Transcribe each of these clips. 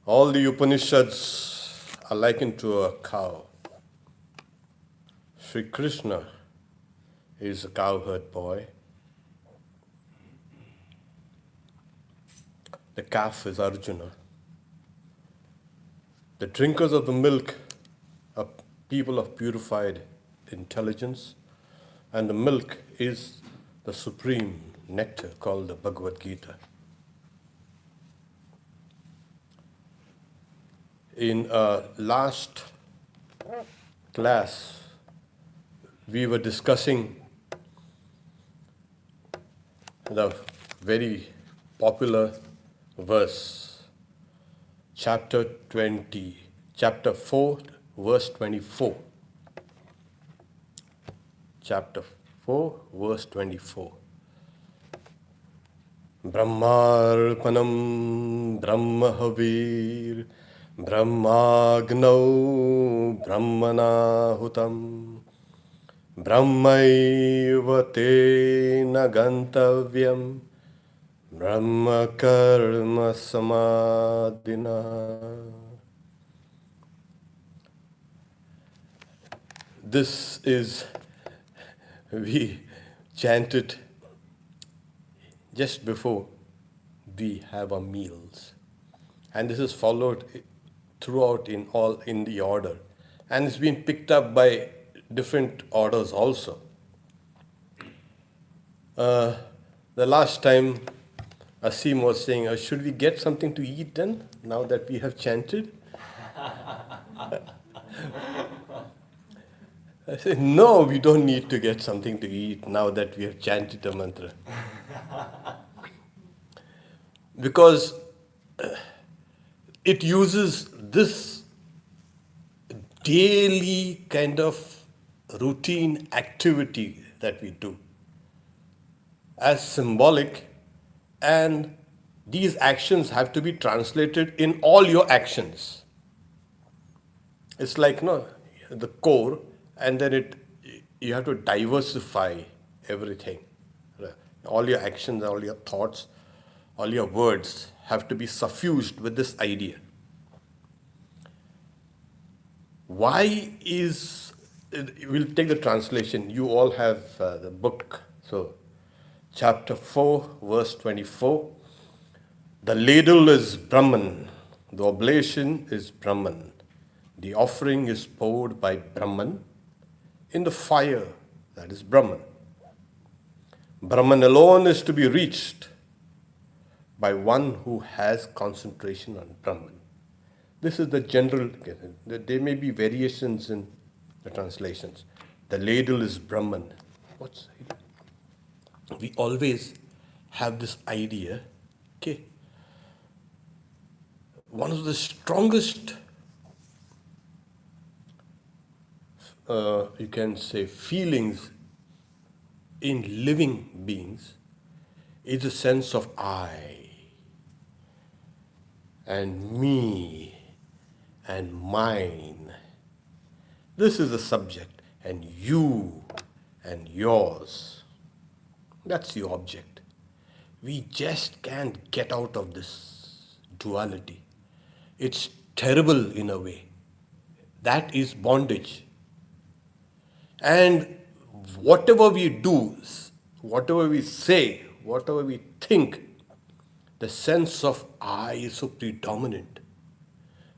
All the Upanishads are likened to a cow. Sri Krishna is a cowherd boy. The calf is Arjuna. The drinkers of the milk are people of purified intelligence, and the milk is the supreme nectar called the Bhagavad Gita. In our last class, we were discussing the very popular verse, chapter 4, verse 24. Chapter 4, verse 24. Brahmarpanam Brahmahavir Brahmagnau Brahmanahutam Brahmaiva tena gantavyam Brahma karma samadhina. This is, we chanted just before we have our meals. And this is followed throughout in the order. And it's been picked up by different orders also. The last time Asim was saying, should we get something to eat then, now that we have chanted? I said, no, we don't need to get something to eat now that we have chanted the mantra. Because it uses this daily kind of routine activity that we do as symbolic, and these actions have to be translated in all your actions. It's like the core, and then you have to diversify everything. All your actions, all your thoughts, all your words have to be suffused with this idea. Why is, we'll take the translation. You all have the book. So, chapter 4, verse 24. The ladle is Brahman. The oblation is Brahman. The offering is poured by Brahman in the fire, that is Brahman. Brahman alone is to be reached by one who has concentration on Brahman. This is the general, there may be variations in the translations. The ladle is Brahman. We always have this idea, okay? One of the strongest, you can say, feelings in living beings is a sense of I and me and mine. This is the subject, and you and yours. That's the object. We just can't get out of this duality. It's terrible in a way. That is bondage. And whatever we do, whatever we say, whatever we think, the sense of I is so predominant.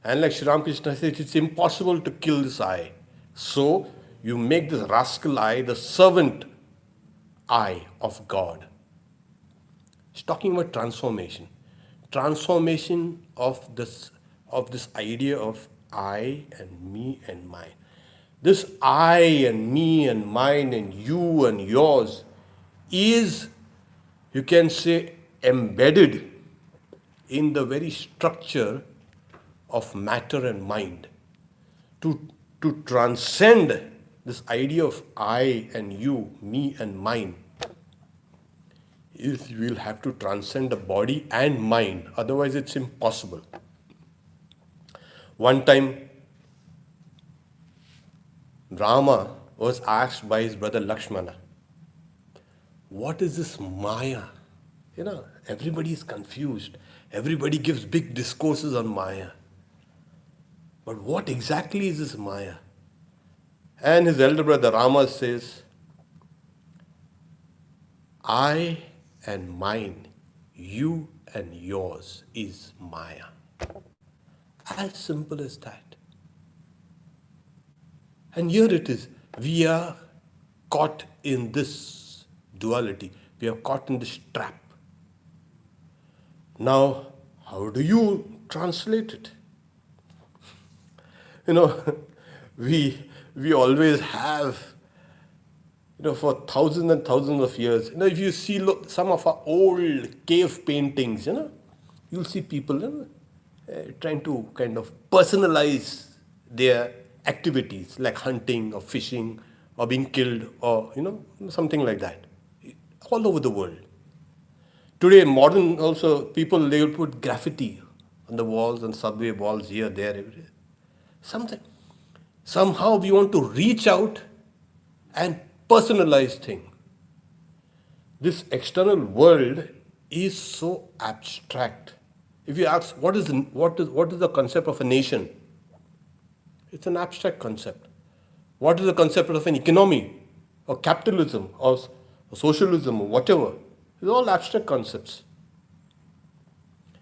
And like Sri Ramakrishna said, it's impossible to kill this I. So you make this rascal I the servant I of God. It's talking about transformation. Transformation of this idea of I and me and mine. This I and me and mine and you and yours is, you can say, embedded in the very structure of matter and mind. To transcend this idea of I and you, me and mine, is we'll have to transcend the body and mind. Otherwise, it's impossible. One time, Rama was asked by his brother Lakshmana, what is this Maya? Everybody is confused. Everybody gives big discourses on Maya. But what exactly is this Maya? And his elder brother Rama says, I and mine, you and yours is Maya. As simple as that. And here it is. We are caught in this duality. We are caught in this trap. Now, how do you translate it? You know, we always have, for thousands and thousands of years. If you see some of our old cave paintings, you'll see people trying to kind of personalize their activities like hunting or fishing or being killed or something like that, all over the world. Today, modern also people, they will put graffiti on the walls and subway walls here, there, everywhere. Something. Somehow we want to reach out and personalize things. This external world is so abstract. If you ask what is the concept of a nation, it's an abstract concept. What is the concept of an economy or capitalism or socialism or whatever? These are all abstract concepts.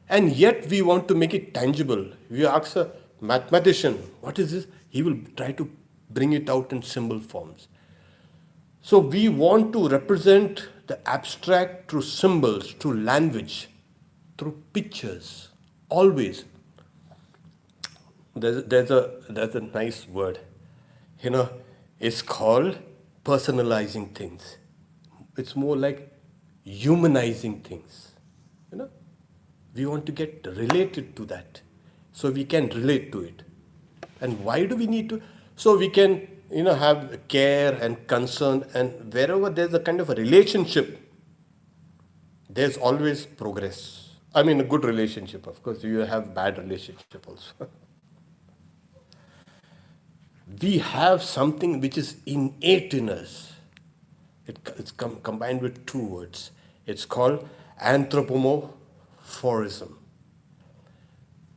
And yet we want to make it tangible. If you ask a mathematician, what is this? He will try to bring it out in symbol forms. So we want to represent the abstract through symbols, through language, through pictures, always. There's a nice word, it's called personalizing things. It's more like humanizing things. We want to get related to that, so we can relate to it. And why do we need to? So we can, have care and concern, and wherever there's a kind of a relationship, there's always progress. I mean, a good relationship, of course. You have bad relationship also. We have something which is innate in us. It's combined with two words. It's called anthropomorphism.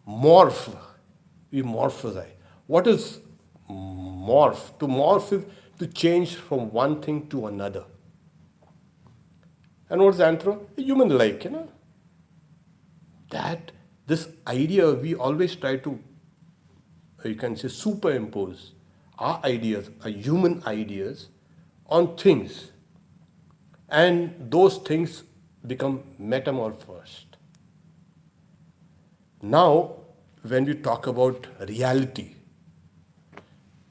Morph. We morphize. What is morph? To morph is to change from one thing to another. And what's anthro? Human-like, That, this idea, we always try to, you can say, superimpose our ideas, our human ideas, on things. And those things become metamorphosed. Now, when we talk about reality,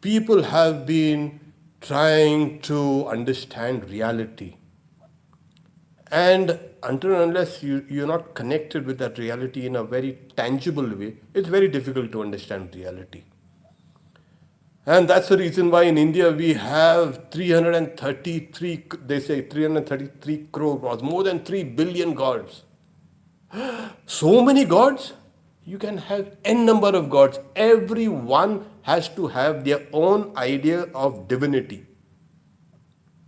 people have been trying to understand reality. And until and unless you're not connected with that reality in a very tangible way, it's very difficult to understand reality. And that's the reason why in India we have 333, they say 333 crore gods, more than 3 billion gods. So many gods? You can have n number of gods. Every one has to have their own idea of divinity.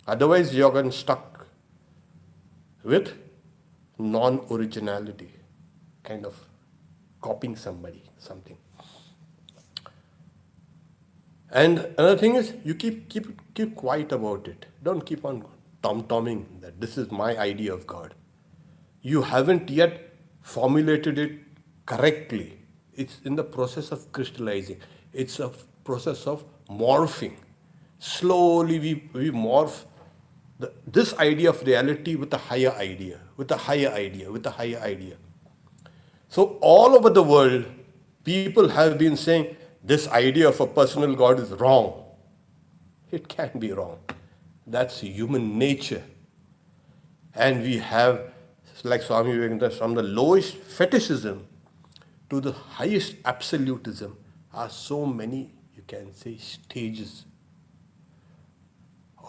Otherwise, you're getting stuck with non-originality, kind of copying somebody, something. And another thing is, you keep quiet about it. Don't keep on tom-tomming that this is my idea of God. You haven't yet formulated it correctly. It's in the process of crystallizing. It's a process of morphing. Slowly we morph this idea of reality with a higher idea, with a higher idea, with a higher idea. So all over the world, people have been saying, this idea of a personal God is wrong. It can't be wrong. That's human nature. And we have, like Swami Vivekananda, from the lowest fetishism to the highest absolutism are so many, you can say, stages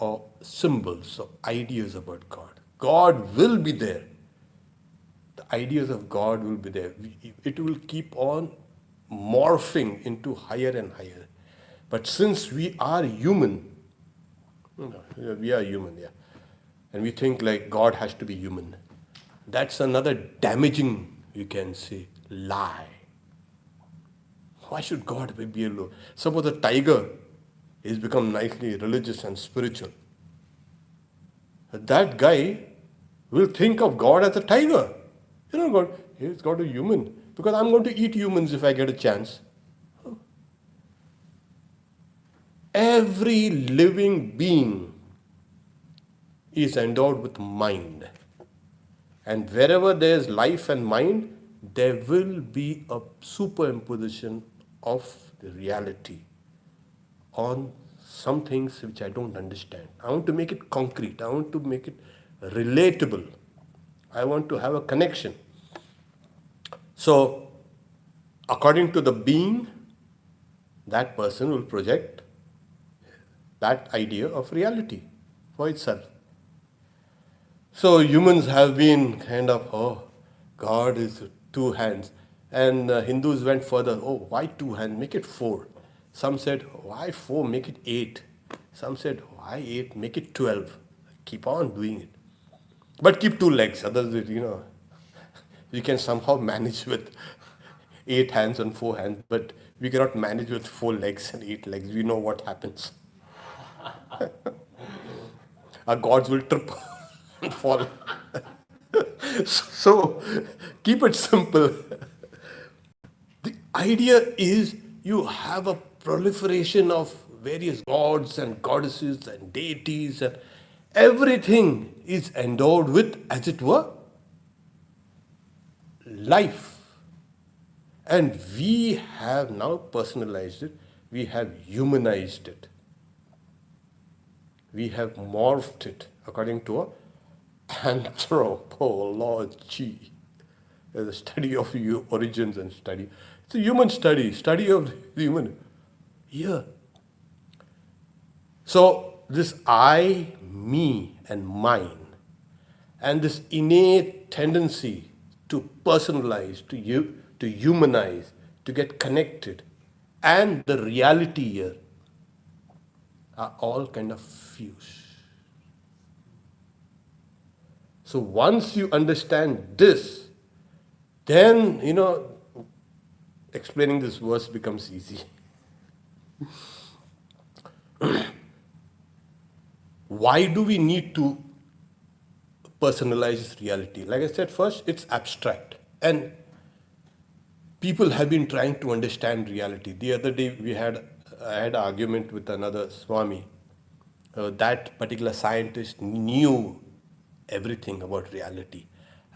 or symbols or ideas about God. God will be there. The ideas of God will be there. It will keep on morphing into higher and higher. But since we are human, we are human, yeah, and we think like God has to be human, that's another damaging, you can say, lie. Why should God be alone? Suppose a tiger is become nicely religious and spiritual. That guy will think of God as a tiger. God, he's got a human. Because I'm going to eat humans if I get a chance. Every living being is endowed with mind. And wherever there is life and mind, there will be a superimposition of the reality on some things which I don't understand. I want to make it concrete. I want to make it relatable. I want to have a connection. So, according to the being, that person will project that idea of reality for itself. So humans have been kind of, God is two hands. And Hindus went further, why two hands? Make it four. Some said, why four? Make it eight. Some said, why eight? Make it 12. Keep on doing it. But keep two legs. Otherwise, you can somehow manage with 8 hands and 4 hands, but we cannot manage with 4 legs and 8 legs. We know what happens. Our gods will trip and fall. So keep it simple. The idea is you have a proliferation of various gods and goddesses and deities, and everything is endowed with, as it were, life. And we have now personalized it, we have humanized it. We have morphed it according to a anthropology, the study of origins and study. It's a human study of the human. Here. So this I, me, and mine, and this innate tendency to personalize, to humanize, to get connected, and the reality here are all kind of fused. So once you understand this, then, explaining this verse becomes easy. Why do we need to personalize reality? Like I said first, it's abstract. And people have been trying to understand reality. The other day I had an argument with another Swami. That particular scientist knew everything about reality.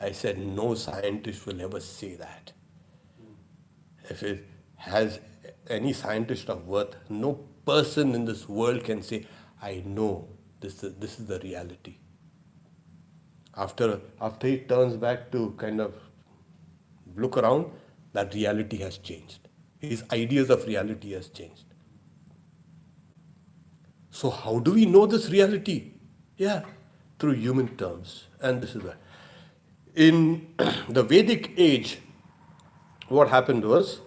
I said, no scientist will ever say that. If it has any scientist of worth, no person in this world can say, I know this is the reality. After he turns back to kind of look around, that reality has changed. His ideas of reality has changed. So how do we know this reality? Yeah, through human terms. And this is why. In the Vedic age, what happened was,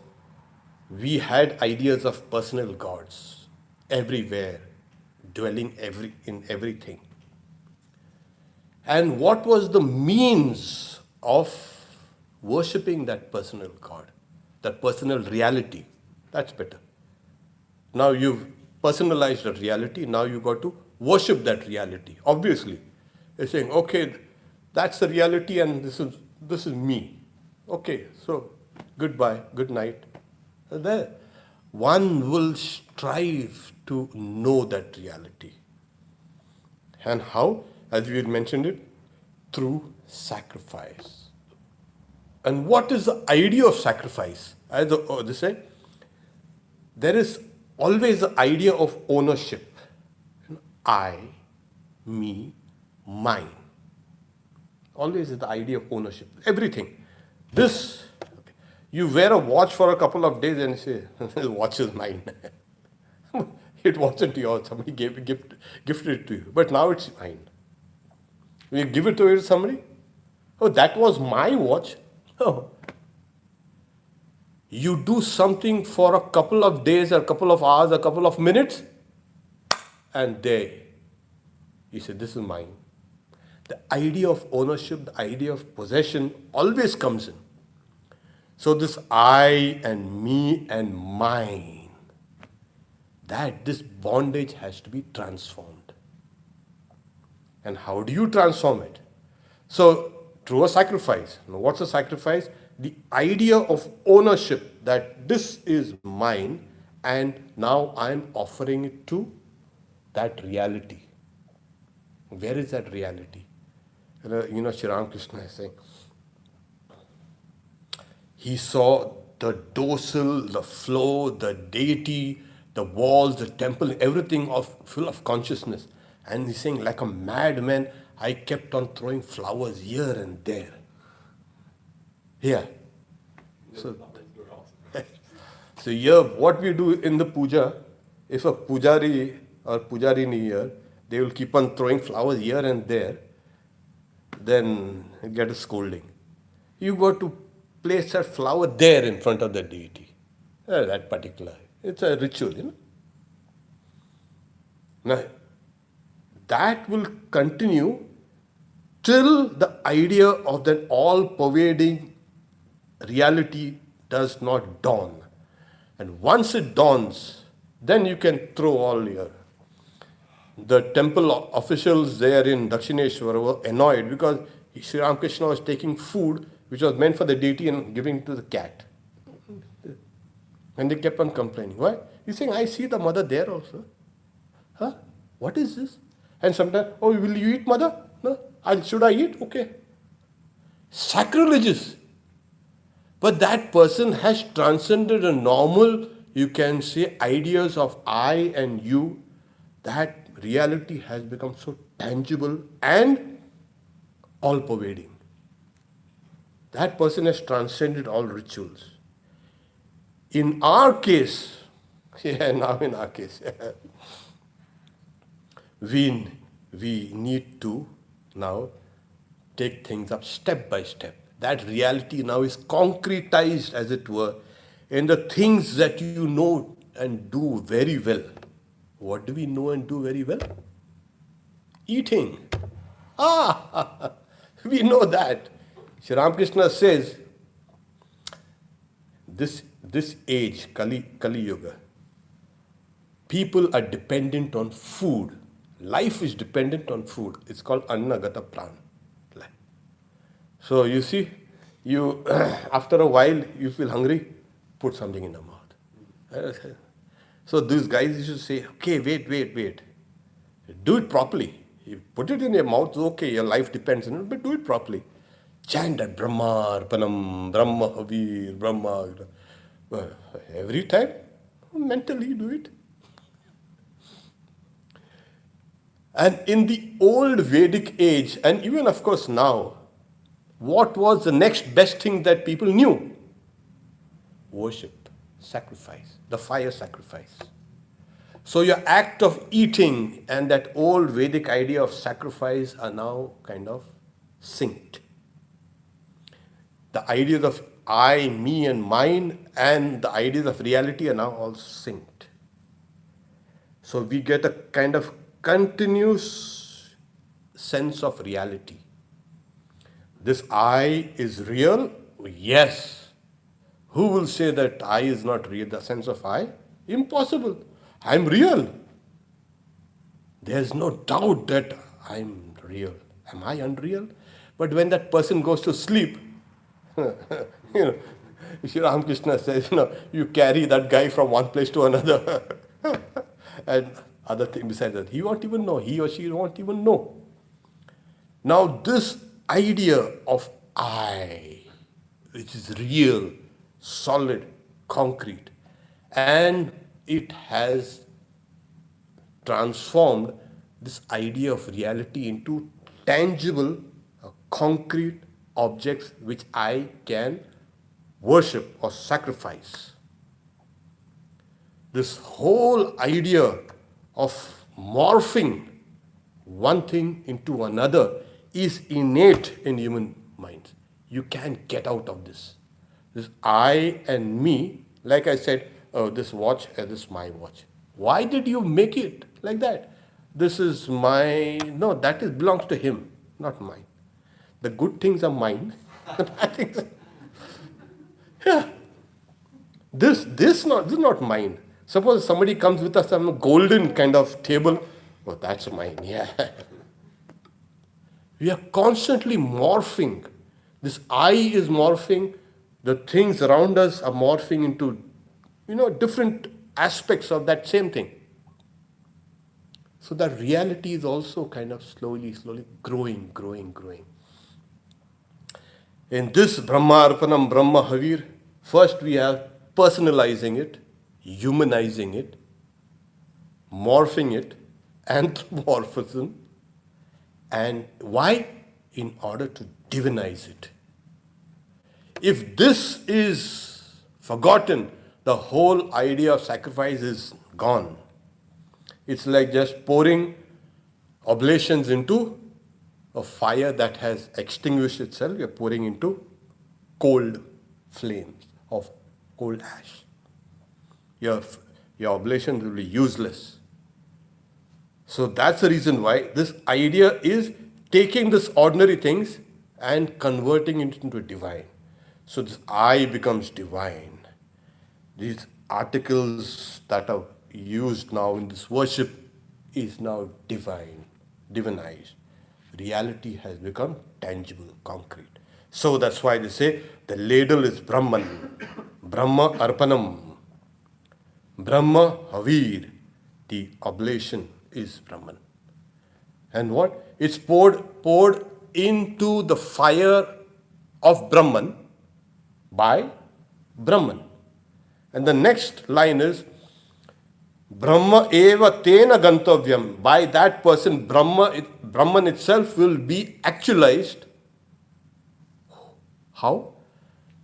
we had ideas of personal gods everywhere, dwelling in everything. And what was the means of worshipping that personal God, that personal reality? That's better. Now you've personalized that reality, now you've got to worship that reality. Obviously, you're saying, okay, that's the reality and this is me. Okay, so goodbye, good night. There. One will strive to know that reality. And how? As we had mentioned it, through sacrifice. And what is the idea of sacrifice? As they say, there is always the idea of ownership. I, me, mine. Always is the idea of ownership. Everything. This, okay. You wear a watch for a couple of days and say, the watch is mine. It wasn't yours. Somebody gifted it to you. But now it's mine. When you give it to somebody, oh, that was my watch. Oh. You do something for a couple of days, a couple of hours, a couple of minutes, and there, you say, this is mine. The idea of ownership, the idea of possession always comes in. So this I and me and mine, that this bondage has to be transformed. And how do you transform it? So through a sacrifice. Now what's a sacrifice? The idea of ownership, that this is mine and now I'm offering it to that reality. Where is that reality? Sri Ramakrishna is saying, he saw the dorsal, the flow, the deity, the walls, the temple, everything full of consciousness. And he's saying, like a madman, I kept on throwing flowers here and there. Here. So, so here, what we do in the puja, if a pujari or pujarini here, they will keep on throwing flowers here and there, then get a scolding. You got to place that flower there in front of the deity. That particular. It's a ritual, Now, that will continue till the idea of that all-pervading reality does not dawn. And once it dawns, then you can throw all your... The temple officials there in Dakshineshwar were annoyed because Sri Ramakrishna was taking food which was meant for the deity and giving it to the cat. And they kept on complaining. Why? He's saying, I see the mother there also. Huh? What is this? And sometimes, oh, will you eat, mother? No. Should I eat? Okay. Sacrilegious. But that person has transcended a normal, you can say, ideas of I and you. That reality has become so tangible and all-pervading. That person has transcended all rituals. In our case, now in our case, we need to now take things up step by step. That reality now is concretized, as it were, in the things that you know and do very well. What do we know and do very well? Eating. We know that. Sri Ramakrishna says, this age, Kali Yuga, people are dependent on food. Life is dependent on food. It's called Annagata Pran. So you see, you after a while you feel hungry, put something in the mouth. So these guys used to say, okay, wait. Do it properly. You put it in your mouth, okay, your life depends on it, but do it properly. Chant that Brahma, Arpanam, Brahma, Havir, Brahma. Every time, mentally do it. And in the old Vedic age, and even of course now, what was the next best thing that people knew? Worship, sacrifice, the fire sacrifice. So your act of eating and that old Vedic idea of sacrifice are now kind of synced. The ideas of I, me and mine and the ideas of reality are now all synced. So we get a kind of continuous sense of reality. This I is real? Yes. Who will say that I is not real? The sense of I? Impossible. I'm real. There's no doubt that I'm real. Am I unreal? But when that person goes to sleep, Sri Ramakrishna says, you carry that guy from one place to another. And other thing besides that, he won't even know. He or she won't even know. Now this idea of I, which is real, solid, concrete, and it has transformed this idea of reality into tangible, concrete objects which I can worship or sacrifice. This whole idea of morphing one thing into another is innate in human minds. You can't get out of this. This I and me, like I said, oh, this watch, this is my watch. Why did you make it like that? This is my... No, that belongs to him, not mine. The good things are mine. The bad things... Yeah, this is not mine. Suppose somebody comes with us some golden kind of table. Oh, that's mine. Yeah. We are constantly morphing. This I is morphing. The things around us are morphing into, different aspects of that same thing. So that reality is also kind of slowly growing, growing, growing. In this Brahma Arpanam, Brahma Havir, first we have personalizing it, humanizing it, morphing it, anthropomorphism. And why? In order to divinize it. If this is forgotten, the whole idea of sacrifice is gone. It's like just pouring oblations into a fire that has extinguished itself. You're pouring into cold flames of cold ash. Your, your oblations will be useless. So that's the reason why this idea is taking this ordinary things and converting it into divine. So this I becomes divine. These articles that are used now in this worship is now divine, divinized. Reality has become tangible, concrete. So that's why they say the ladle is Brahman, Brahma Arpanam, Brahma Havir. The oblation is Brahman. And what? It's poured into the fire of Brahman by Brahman. And the next line is Brahma eva tena gantavyam. By that person, Brahman itself will be actualized. How?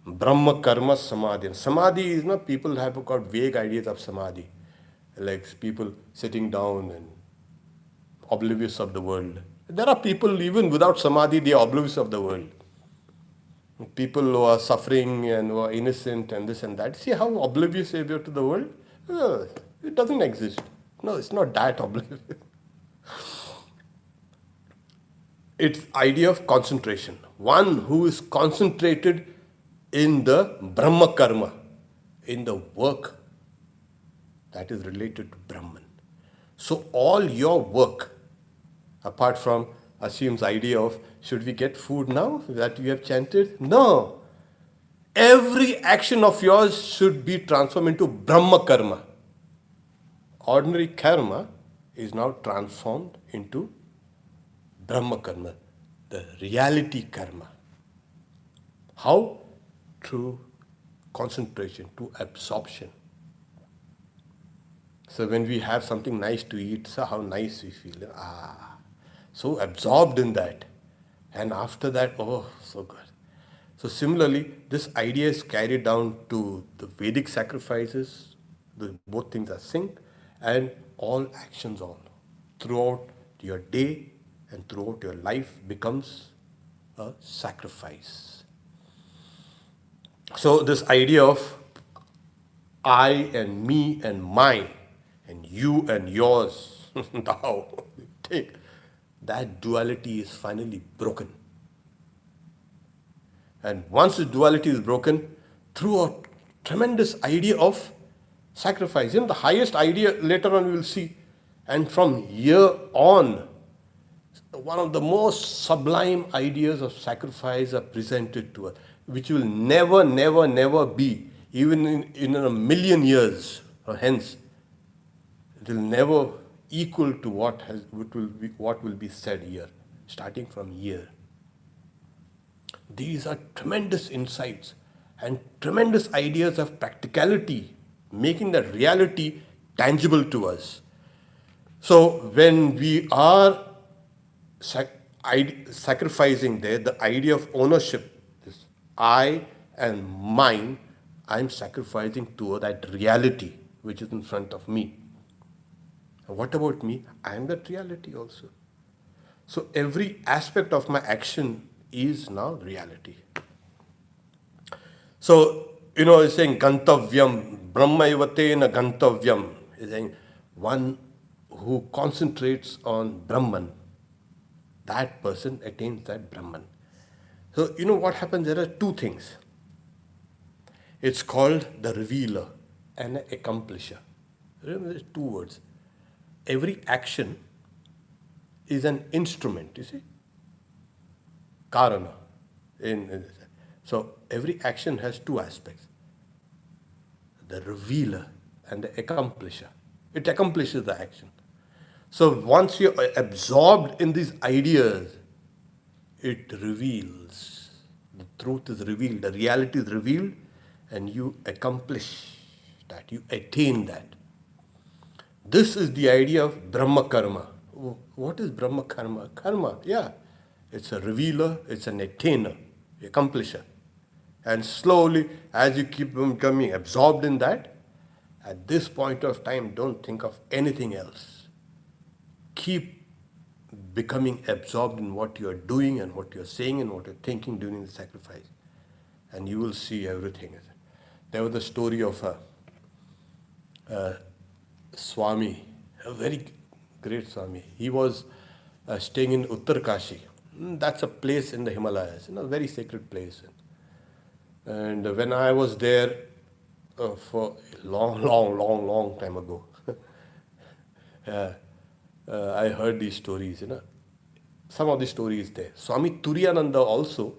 Brahma karma samadhi. Samadhi is not, people have got vague ideas of samadhi. Like people sitting down and oblivious of the world. There are people even without samadhi, they are oblivious of the world. People who are suffering and who are innocent and this and that. See how oblivious they are to the world? It doesn't exist. No, it's not that oblivious. It's idea of concentration. One who is concentrated in the Brahma karma, in the work that is related to Brahman. So all your work, apart from Asim's idea of should we get food now that you have chanted? No. Every action of yours should be transformed into Brahma karma. Ordinary karma is now transformed into Brahma karma, the reality karma. How? Through concentration, to absorption. So when we have something nice to eat, so how nice we feel. So absorbed in that. And after that, oh, so good. So similarly, this idea is carried down to the Vedic sacrifices. Both things are synced, and all actions, all throughout your day and throughout your life becomes a sacrifice. So this idea of I and me and mine and you and yours, now take that duality is finally broken. And once the duality is broken, through a tremendous idea of sacrifice, the highest idea later on we will see. And from here on, one of the most sublime ideas of sacrifice are presented to us, which will never, never, never be, even in a million years hence, it will never equal to what will be said here, starting from here. These are tremendous insights and tremendous ideas of practicality, making the reality tangible to us. So when we are sacrificing there, the idea of ownership, this I and mine, I'm sacrificing to that reality which is in front of me. And what about me? I am that reality also. So every aspect of my action is now reality. So, it's saying Gantavyam, Brahmaivatena Gantavyam. It's saying one who concentrates on Brahman, that person attains that Brahman. So, what happens? There are two things. It's called the revealer and the accomplisher. Remember, there's two words. Every action is an instrument, you see? Karana. So every action has two aspects, the revealer and the accomplisher. It accomplishes the action. So once you're absorbed in these ideas, it reveals. The truth is revealed, the reality is revealed, and you accomplish that, you attain that. This is the idea of Brahma Karma. What is Brahma Karma? Karma, yeah. It's a revealer, it's an attainer, accomplisher. And slowly, as you keep becoming absorbed in that, at this point of time, don't think of anything else. Keep becoming absorbed in what you are doing and what you are saying and what you're thinking during the sacrifice. And you will see everything. There was the story of a Swami, a very great Swami. He was staying in Uttarkashi. That's a place in the Himalayas, a very sacred place. And when I was there for a long time ago, I heard these stories. Some of the stories there. Swami Turiyananda also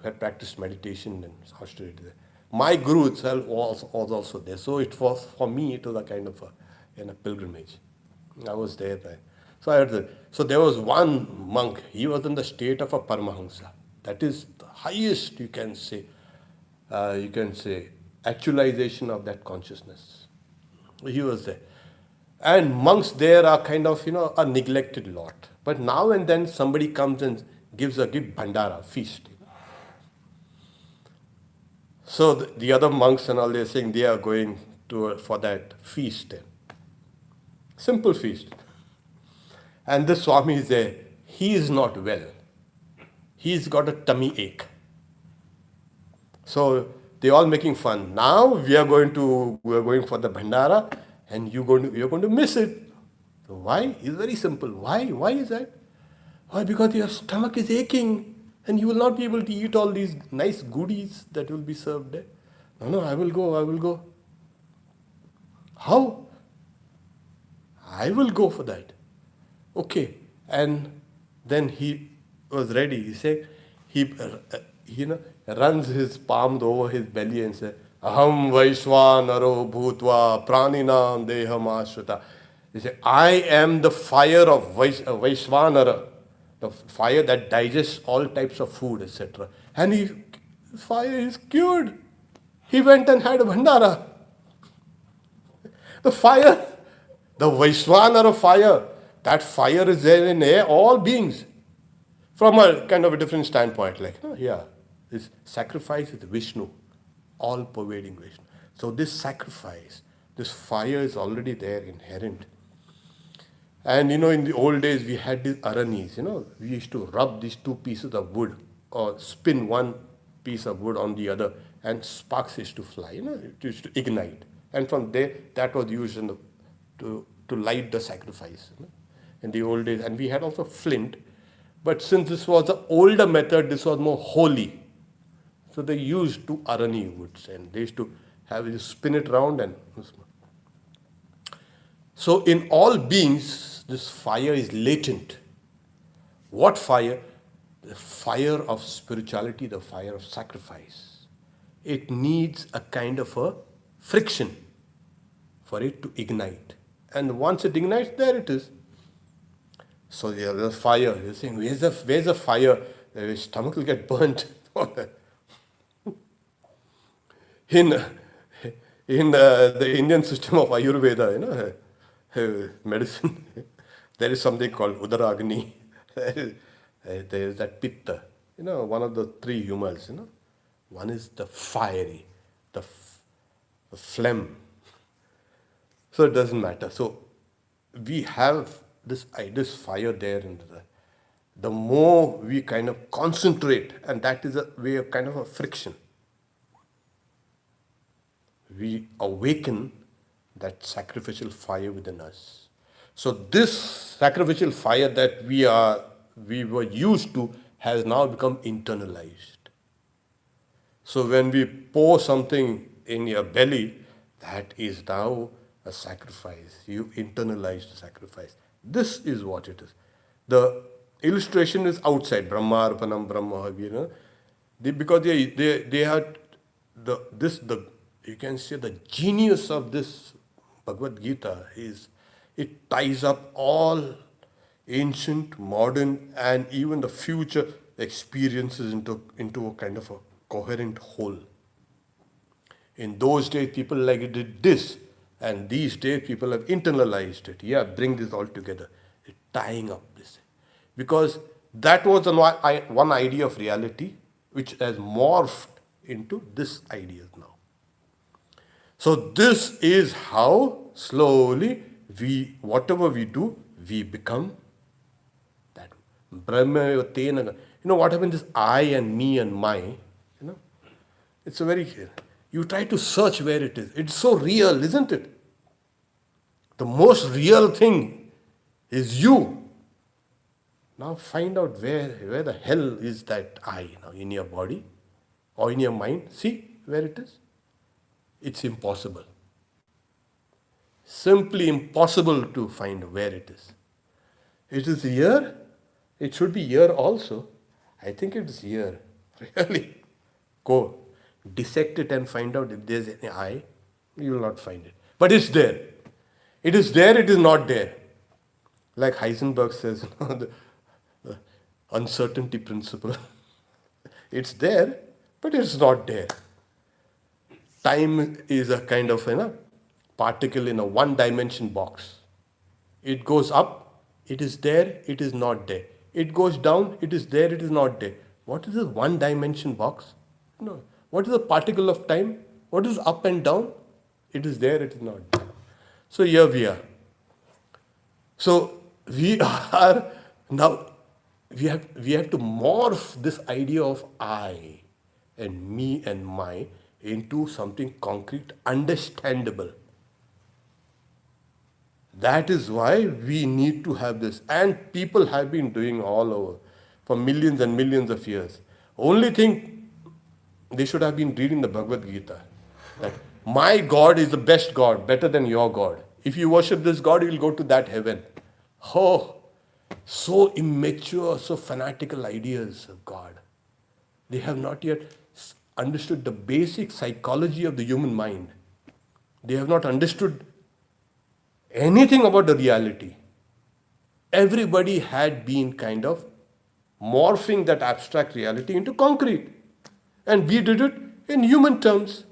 had practiced meditation and austerity there. My guru itself was also there. So it was, for me, it was a kind of a pilgrimage. I was there. So I heard that. So there was one monk. He was in the state of a Paramahamsa. That is the highest, you can say, actualization of that consciousness. He was there. And monks there are kind of, a neglected lot. But now and then somebody comes and gives a bhandara, feast. So the other monks and all, they're saying they are going for that feast. Simple feast. And the Swami is there. He is not well. He's got a tummy ache. So they're all making fun. Now we are going for the bhandara, and you're going to miss it. So why? It's very simple. Why? Why is that? Why? Because your stomach is aching, and you will not be able to eat all these nice goodies that will be served there. No, I will go. How? I will go for that. Okay. And then he was ready. He said, he runs his palm over his belly and says, Aham Vaishwanaro Bhutva Praninam Deham Ashrita. He said, I am the fire of Vaishwanara, the fire that digests all types of food, etc. And his fire is cured. He went and had a bhandara. The fire, the Vaishwanara fire, that fire is there in all beings. From a kind of a different standpoint, this sacrifice is Vishnu, all-pervading Vishnu. So this sacrifice, this fire is already there, inherent. And in the old days we had these aranis, we used to rub these two pieces of wood or spin one piece of wood on the other, and sparks used to fly, it used to ignite. And from there, that was used to light the sacrifice in the old days. And we had also flint. But since this was the older method, this was more holy. So they used two arani woods, and they used to spin it round. And so in all beings, this fire is latent. What fire? The fire of spirituality, the fire of sacrifice. It needs a kind of a friction for it to ignite. And once it ignites, there it is. So there's fire. You're saying, where's the fire? Your stomach will get burnt. In the Indian system of Ayurveda, medicine, there is something called Udaragni. There is that Pitta, one of the three humors. One is the fiery, the phlegm. So it doesn't matter. So we have this fire there, and the more we kind of concentrate, and that is a way of kind of a friction, we awaken that sacrificial fire within us. So this sacrificial fire that we were used to has now become internalized. So when we pour something in your belly, that is now a sacrifice. You internalize the sacrifice. This is what it is. The illustration is outside. Brahma Arpanam Brahma, because they had the you can say the genius of this Bhagavad Gita is it ties up all ancient, modern, and even the future experiences into a kind of a coherent whole. In those days, people like did this, and these days, people have internalized it. Yeah, bring this all together, tying up this. Because that was one idea of reality which has morphed into this idea now. So, this is how slowly whatever we do, we become that. Brahma Tena. You know what happens is I and me and my, it's a very, you try to search where it is. It's so real, isn't it? The most real thing is you. Now find out where the hell is that I now in your body or in your mind. See where it is. It's impossible. Simply impossible to find where it is. It is here. It should be here also. I think it is here. Really. Go. Dissect it and find out if there's any I. You will not find it. But it's there. It is there, it is not there. Like Heisenberg says, the uncertainty principle. It's there, but it's not there. Time is a kind of particle in a one-dimension box. It goes up, it is there, it is not there. It goes down, it is there, it is not there. What is this one-dimension box? No. What is the particle of time? What is up and down? It is there, it is not there. So here we are. So we are now, we have to morph this idea of I and me and my into something concrete, understandable. That is why we need to have this. And people have been doing all over for millions and millions of years. Only thing, they should have been reading the Bhagavad Gita. That my God is the best God, better than your God. If you worship this God, you will go to that heaven. Oh, so immature, so fanatical ideas of God. They have not yet understood the basic psychology of the human mind. They have not understood anything about the reality. Everybody had been kind of morphing that abstract reality into concrete. And we did it in human terms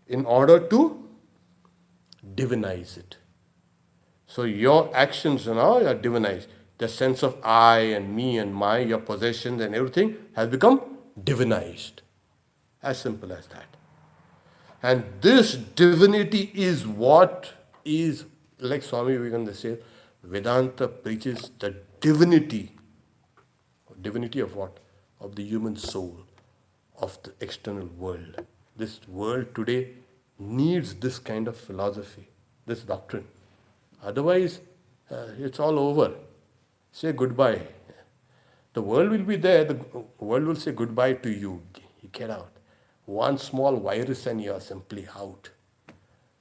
in order to divinize it. So your actions now are divinized. The sense of I and me and my, your possessions and everything has become divinized. As simple as that. And this divinity is what is, like Swami Vivekananda says, Vedanta preaches the divinity. Divinity of what? Of the human soul, of the external world. This world today needs this kind of philosophy, this doctrine. Otherwise, it's all over. Say goodbye. The world will be there. The world will say goodbye to you. You get out. One small virus and you are simply out.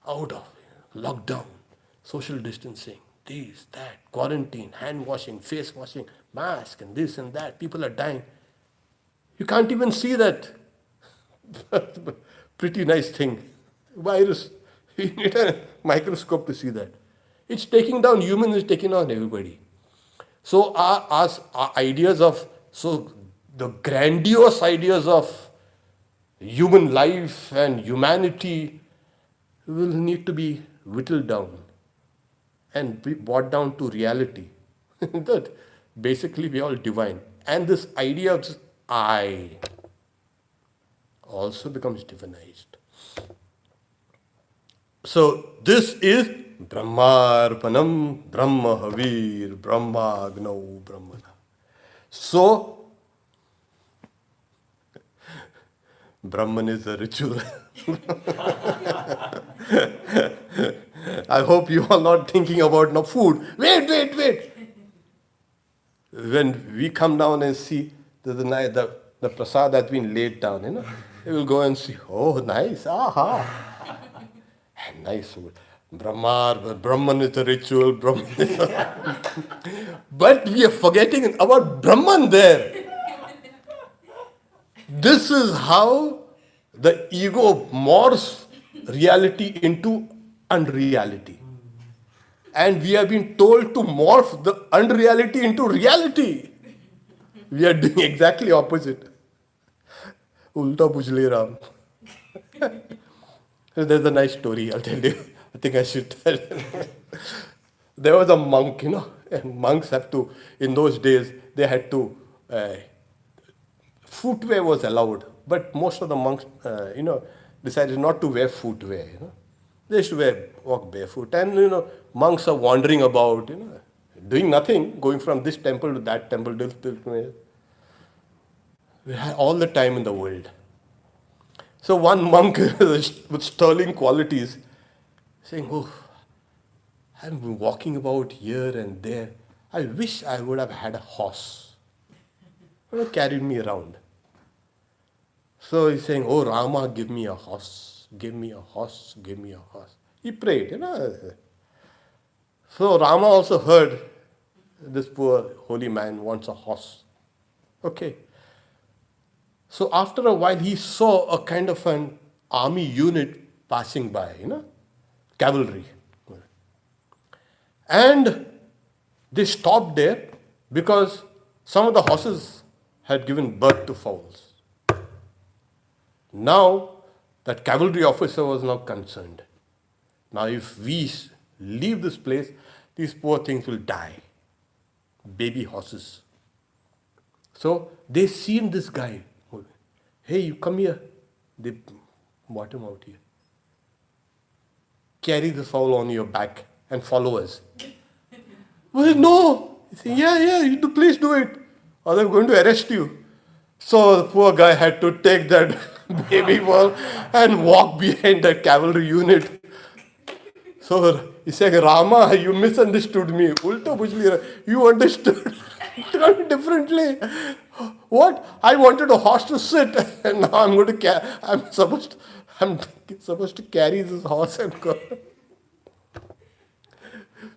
Out of lockdown, social distancing, this, that, quarantine, hand washing, face washing, mask and this and that. People are dying. You can't even see that. Pretty nice thing. Virus. You need a microscope to see that. It's taking down humans, it's taking down everybody. So our ideas of, the grandiose ideas of human life and humanity will need to be whittled down and be brought down to reality. That basically we are all divine. And this idea of I also becomes divinized. So this is Brahmarpanam, Brahma Havir, Brahmagno, Brahmana. So, Brahman is a ritual. I hope you are not thinking about no food. Wait. When we come down and see the the prasad has been laid down, He will go and see, oh, nice, aha. Nice. Brahman is the ritual, Brahman is but we are forgetting about Brahman there. This is how the ego morphs reality into unreality. And we have been told to morph the unreality into reality. We are doing exactly opposite. Ulta pujle Ram. There's a nice story, I'll tell you. I think I should tell. There was a monk, and monks have to, in those days, they had to, footwear was allowed, but most of the monks, decided not to wear footwear, They used to walk barefoot. And, monks are wandering about, doing nothing, going from this temple to that temple, we had all the time in the world. So one monk with sterling qualities saying, oh, I'm walking about here and there. I wish I would have had a horse. Carried me around. So he's saying, oh Rama, give me a horse. Give me a horse. Give me a horse. He prayed, So Rama also heard this poor holy man wants a horse. Okay. So after a while, he saw a kind of an army unit passing by, cavalry. And they stopped there because some of the horses had given birth to fowls. Now, that cavalry officer was now concerned. Now, if we leave this place, these poor things will die. Baby horses. So, they seen this guy. Hey, you come here. They brought him out here. Carry the fowl on your back and follow us. Well, no. He said, yeah, please do it. Or they're going to arrest you. So the poor guy had to take that baby fowl and walk behind that cavalry unit. So he said, Rama, you misunderstood me. Ulta bujli, you understood differently. What? I wanted a horse to sit, and now I'm supposed to carry this horse and go.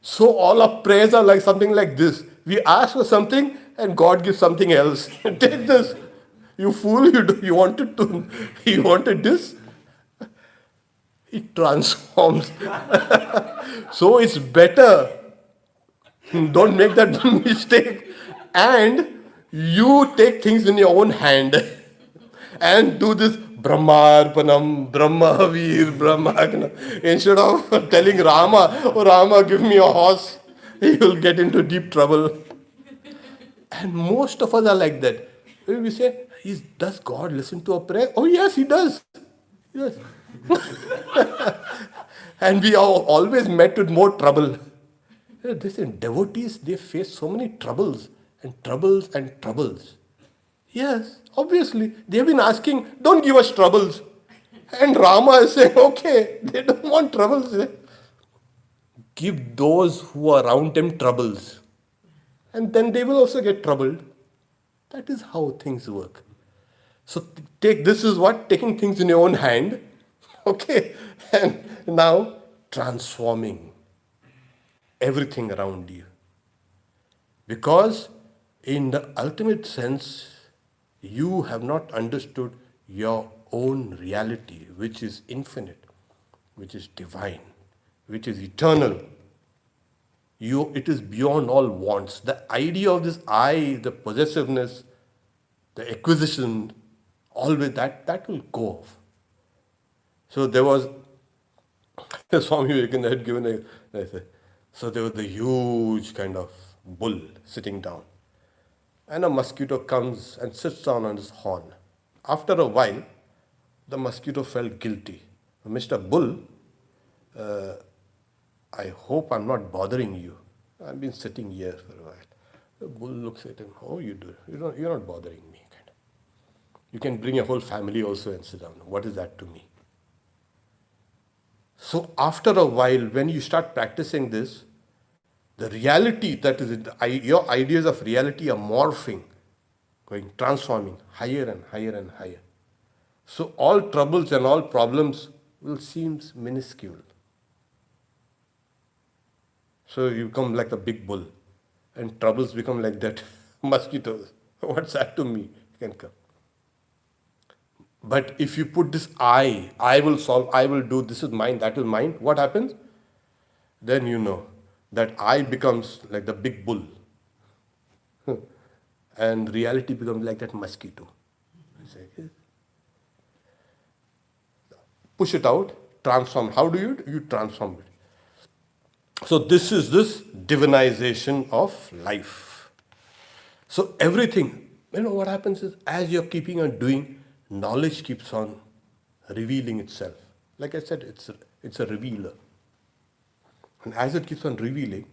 So all our prayers are like something like this. We ask for something, and God gives something else. Take this, you fool! You wanted this. It transforms. So it's better. Don't make that mistake. And you take things in your own hand and do this Brahmarpanam, Brahmavir, Brahmagna. Instead of telling Rama, oh Rama, give me a horse, he will get into deep trouble. And most of us are like that. We say, does God listen to our prayer? Oh yes, He does. Yes. And we are always met with more trouble. Devotees, they face so many troubles and troubles and troubles. Yes, obviously. They have been asking, don't give us troubles. And Rama is saying, okay, they don't want troubles. Give those who are around them troubles. And then they will also get troubled. That is how things work. So this is what? Taking things in your own hand. Okay. And now transforming everything around you. Because in the ultimate sense, you have not understood your own reality, which is infinite, which is divine, which is eternal. It is beyond all wants. The idea of this I, the possessiveness, the acquisition, always that will go off. So there was, Swami Vivekananda had given so there was the huge kind of bull sitting down. And a mosquito comes and sits down on his horn. After a while, the mosquito felt guilty. Mr. Bull, I hope I'm not bothering you. I've been sitting here for a while. The bull looks at him. Oh, you do. You're not bothering me. Kind of. You can bring your whole family also and sit down. What is that to me? So after a while, when you start practicing this, the reality that is your ideas of reality are morphing. going transforming higher and higher and higher. So all troubles and all problems will seem minuscule. So you become like a big bull, and troubles become like that mosquitoes. What's that to me? You can come. But if you put this I will solve, I will do, this is mine, that is mine, what happens? Then you know that I becomes like the big bull and reality becomes like that mosquito. Push it out, transform. How do you? You transform it. So this is this divinization of life. So everything, what happens is as you're keeping on doing, knowledge keeps on revealing itself. Like I said, it's a revealer. And as it keeps on revealing,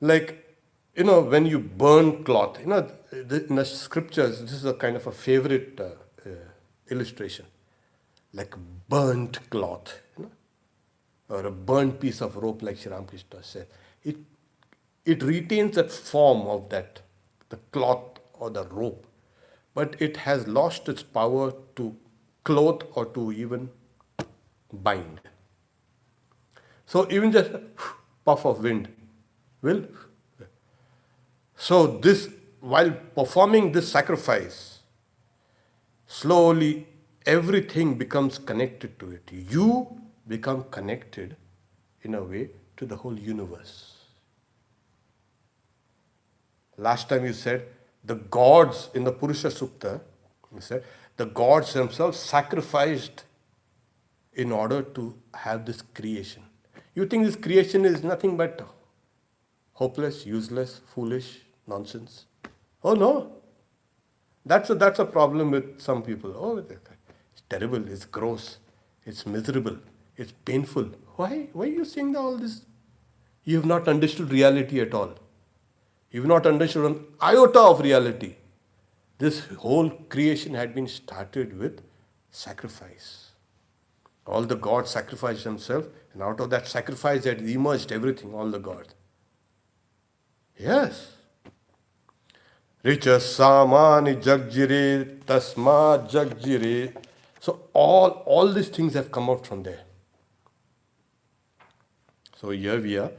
like, when you burn cloth, in the scriptures, this is a kind of a favorite illustration. Like burnt cloth, or a burnt piece of rope, like Sri Ramakrishna said. It retains that form of that, the cloth or the rope, but it has lost its power to clothe or to even bind. So even just a puff of wind will. So this, while performing this sacrifice, slowly everything becomes connected to it. You become connected in a way to the whole universe. Last time you said the gods in the Purusha Sukta, you said the gods themselves sacrificed in order to have this creation. You think this creation is nothing but hopeless, useless, foolish, nonsense? Oh no. That's a problem with some people. Oh, it's terrible, it's gross, it's miserable, it's painful. Why are you saying all this? You have not understood reality at all. You have not understood an iota of reality. This whole creation had been started with sacrifice. All the gods sacrificed themselves, and out of that sacrifice had emerged everything, all the gods. Yes. Richa samani jagjire tasma jagjire. So all these things have come out from there. So here we are.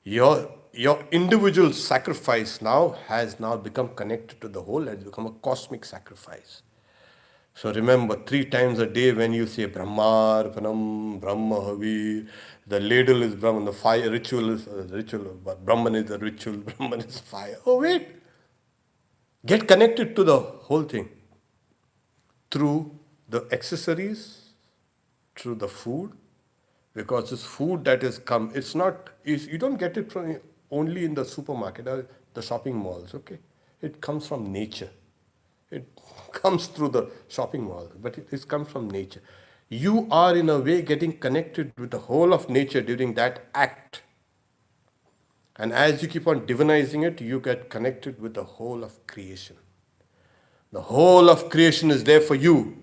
Your individual sacrifice has become connected to the whole, has become a cosmic sacrifice. So remember, 3 times a day when you say Brahmarpanam, Brahmahavi, the ladle is Brahman, the fire ritual is ritual, but Brahman is the ritual, Brahman is fire. Oh wait! Get connected to the whole thing through the accessories, through the food, because this food that has come, you don't get it from only in the supermarket or the shopping malls, okay? It comes from nature. It comes through the shopping mall, but it comes from nature. You are in a way getting connected with the whole of nature during that act. And as you keep on divinizing it, you get connected with the whole of creation. The whole of creation is there for you.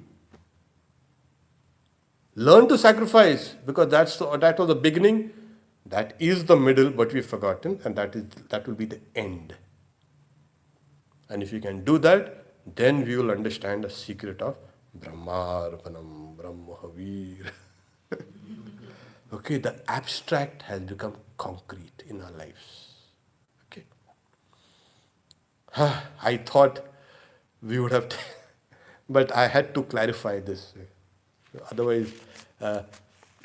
Learn to sacrifice, because that was the beginning, that is the middle, but we've forgotten, and that will be the end. And if you can do that, then we will understand the secret of Brahmarpanam, Brahmahavir. Okay, the abstract has become concrete in our lives. Okay. I thought we would have, but I had to clarify this. Otherwise,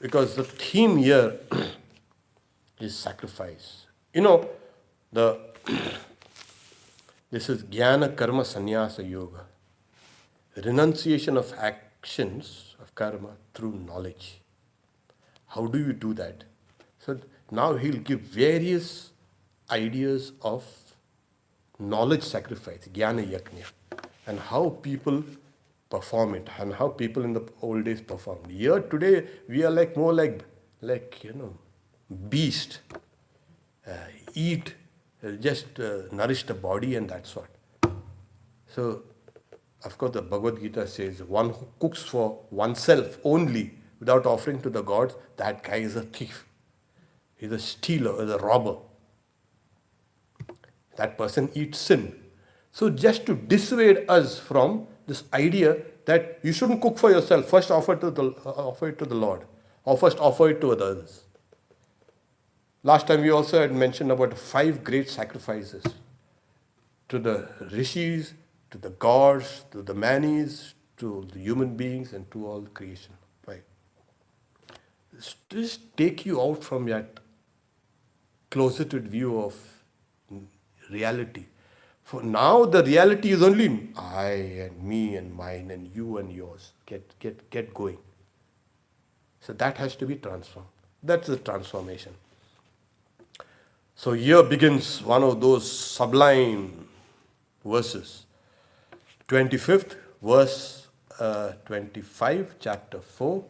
because the theme here is sacrifice. This is Jnana Karma Sannyasa Yoga. Renunciation of actions of karma through knowledge. How do you do that? So now he'll give various ideas of knowledge sacrifice, Jnana Yajna, and how people perform it, and how people in the old days performed. Here today we are more like beast. Eat, just nourish the body and that sort. So, of course, the Bhagavad Gita says, one who cooks for oneself only without offering to the gods, that guy is a thief. He's a stealer, he's a robber. That person eats sin. So just to dissuade us from this idea that you shouldn't cook for yourself, first offer it to the Lord, or first offer it to others. Last time we also had mentioned about 5 great sacrifices to the rishis, to the gods, to the manis, to the human beings, and to all creation. Right? Just take you out from that closeted view of reality. For now, the reality is only I and me and mine and you and yours. Get going. So that has to be transformed. That's the transformation. So here begins one of those sublime verses. 25th verse 25, chapter 4.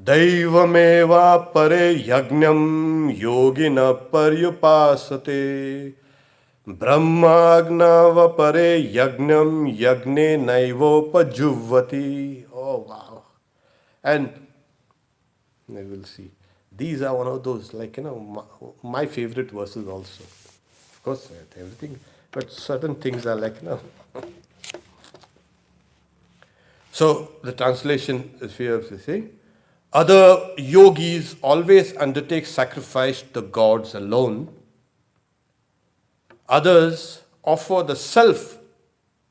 Daivameva pare yajnam yogina paryupasate brahmagnava pare yajnam yagne naivopajuvati. Oh wow. And we will see. These are one of those, my favorite verses also. Of course, everything, but certain things are So, the translation is here to say, other yogis always undertake sacrifice to gods alone. Others offer the self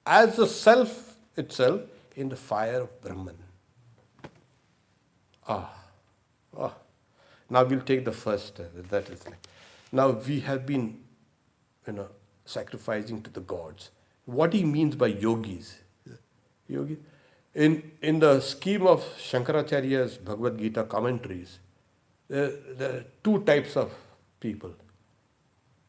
as the self itself in the fire of Brahman. Now we'll take the first. That is now we have been, sacrificing to the gods. What he means by yogis, in the scheme of Shankaracharya's Bhagavad Gita commentaries, there are 2 types of people.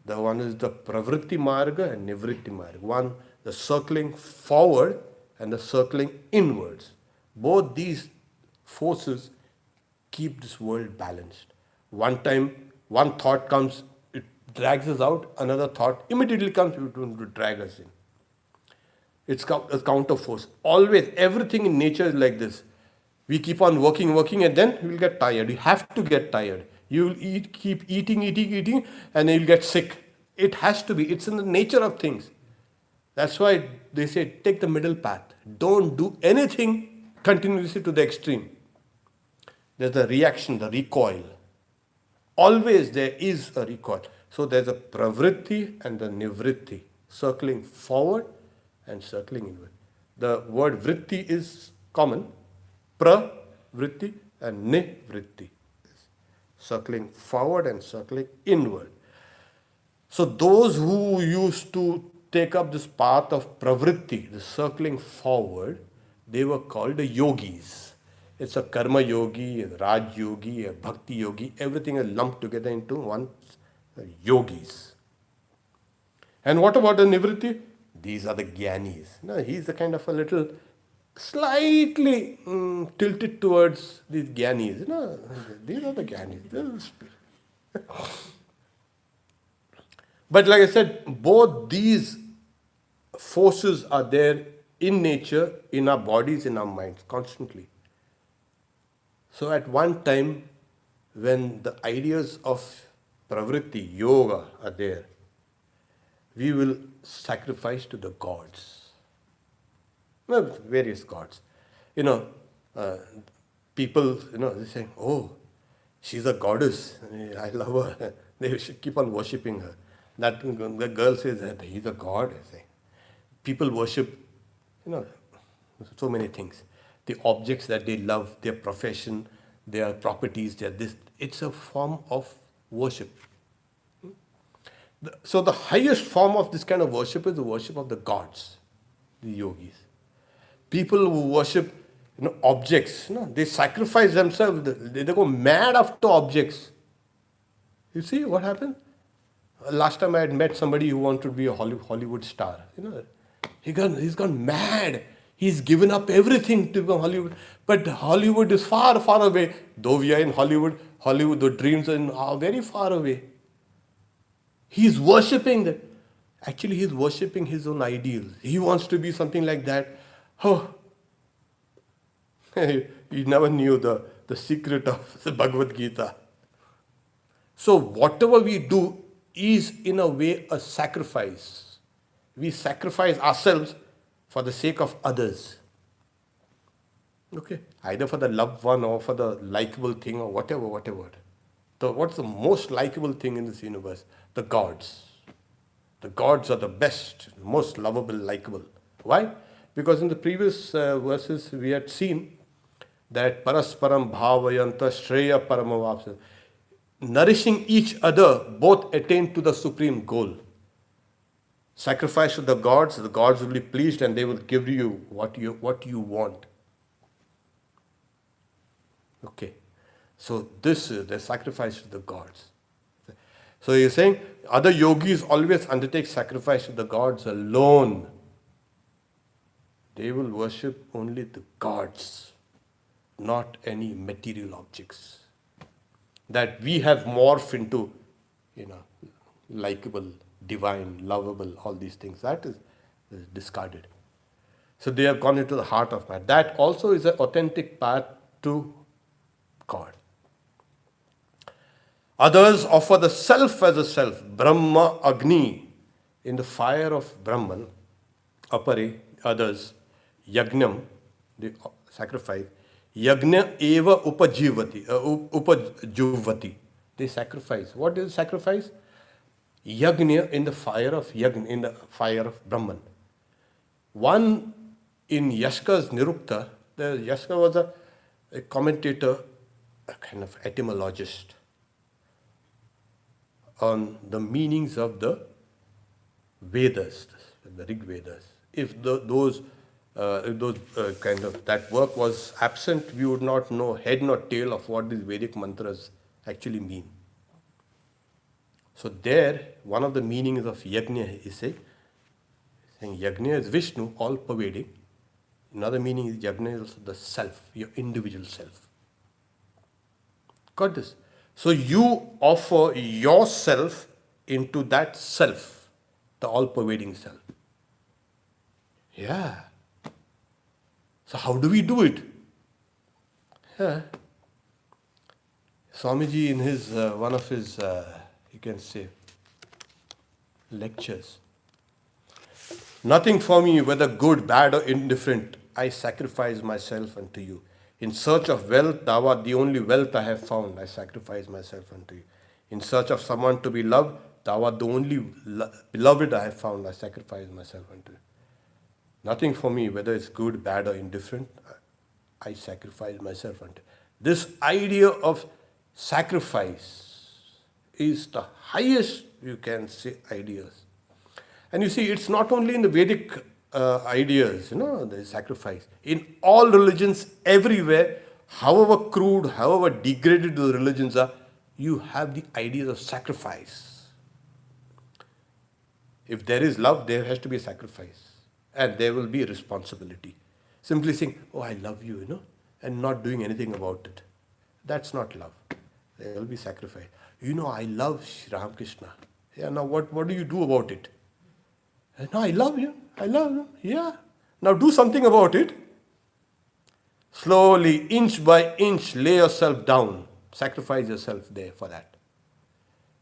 The one is the pravritti marga and nivritti marga. One, the circling forward and the circling inwards. Both these forces keep this world balanced. One time, one thought comes, it drags us out. Another thought immediately comes to drag us in. It's a counter force. Always, everything in nature is like this. We keep on working, and then we will get tired. You have to get tired. You will keep eating, and then you'll get sick. It has to be. It's in the nature of things. That's why they say, take the middle path. Don't do anything continuously to the extreme. There's the reaction, the recoil. Always there is a recoil. So there's a pravritti and the nivritti, circling forward and circling inward. The word vritti is common, pravritti and nivritti, circling forward and circling inward. So those who used to take up this path of pravritti, the circling forward, they were called the yogis. It's a karma yogi, a raj yogi, a bhakti yogi. Everything is lumped together into one yogis. And what about the nivritti? These are the jnanis. He's a kind of a little slightly tilted towards these jnanis. These are the jnanis. But like I said, both these forces are there in nature, in our bodies, in our minds, constantly. So at one time, when the ideas of pravritti, yoga are there, we will sacrifice to the gods. Various gods. People, they say, oh, she's a goddess. I love her. They should keep on worshipping her. The girl says that he's a god. I say. People worship, so many things. The objects that they love, their profession, their properties, their this. It's a form of worship. So the highest form of this kind of worship is the worship of the gods, the yogis. People who worship, objects, they sacrifice themselves. They go mad after objects. You see what happened? Last time I had met somebody who wanted to be a Hollywood star. He's gone mad. He's given up everything to become Hollywood. But Hollywood is far, far away. Though we are in Hollywood, the dreams are very far away. He's worshipping that. Actually, he's worshipping his own ideals. He wants to be something like that. Oh, he never knew the secret of the Bhagavad Gita. So whatever we do is in a way a sacrifice. we sacrifice ourselves for the sake of others. Okay, either for the loved one or for the likable thing or whatever. So what's the most likable thing in this universe? The gods. The gods are the best, most lovable, likable. Why? Because in the previous verses we had seen that parasparam bhavayanta shreya paramavapsa. Nourishing each other, both attain to the supreme goal. Sacrifice to the gods will be pleased and they will give you what you want. Okay. So this is the sacrifice to the gods. So you're saying other yogis always undertake sacrifice to the gods alone. They will worship only the gods, not any material objects. That we have morphed into, likable, divine, lovable, all these things. That is discarded. So they have gone into the heart of man. That also is an authentic path to God. Others offer the self as a self, Brahma Agni, in the fire of Brahman, Apare, others, Yagnam, they sacrifice, Yagna eva upajuvati. They sacrifice. What is sacrifice? Yagna in the fire of Brahman. One in Yashka's Nirukta, Yashka was a commentator, a kind of etymologist on the meanings of the Vedas, the Rig Vedas. If that work was absent, we would not know head nor tail of what these Vedic mantras actually mean. So there, one of the meanings of Yajna is saying Yajna is Vishnu, all pervading. Another meaning is Yajna is also the self, your individual self. Got this? So you offer yourself into that self, the all-pervading self. Yeah. So how do we do it? Yeah. Swamiji in his one of his, you can say, lectures. Nothing for me, whether good, bad or indifferent, I sacrifice myself unto you. In search of wealth, thou art the only wealth I have found. I sacrifice myself unto you. In search of someone to be loved, thou art the only beloved I have found. I sacrifice myself unto you. Nothing for me, whether it's good, bad or indifferent, I sacrifice myself unto you. This idea of sacrifice is the highest, you can say, ideas. And you see, it's not only in the Vedic ideas, the sacrifice. In all religions, everywhere, however crude, however degraded the religions are, you have the ideas of sacrifice. If there is love, there has to be a sacrifice. And there will be a responsibility. Simply saying, oh, I love you, and not doing anything about it. That's not love. There will be sacrifice. I love Sri Ramakrishna. Yeah, now what do you do about it? No, I love you. I love you. Yeah. Now do something about it. Slowly, inch by inch, lay yourself down. Sacrifice yourself there for that.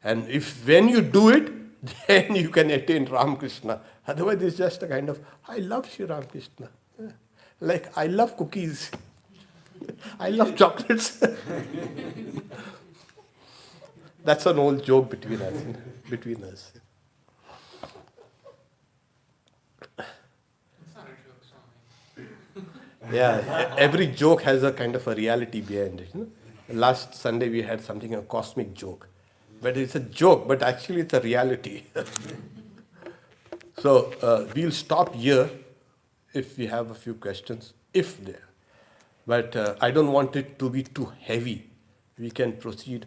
And when you do it, then you can attain Ramakrishna. Otherwise, it's just a kind of, I love Sri Ramakrishna. Yeah. Like, I love cookies. I love chocolates. That's an old joke between us. Yeah, every joke has a kind of a reality behind it. Last Sunday we had something, a cosmic joke. But it's a joke, but actually it's a reality. So we'll stop here if we have a few questions, if there. But I don't want it to be too heavy. We can proceed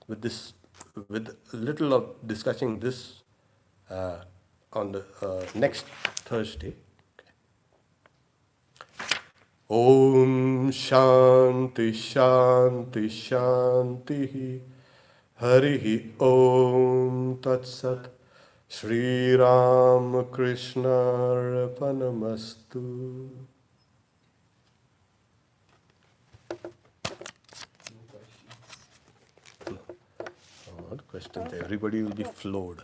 with this, with a little of discussing this on the next Thursday. Om Shanti Shanti Shanti Harihi Om Tat Sat Shri Ram Krishna Arpanamastu. What questions? Everybody will be floored.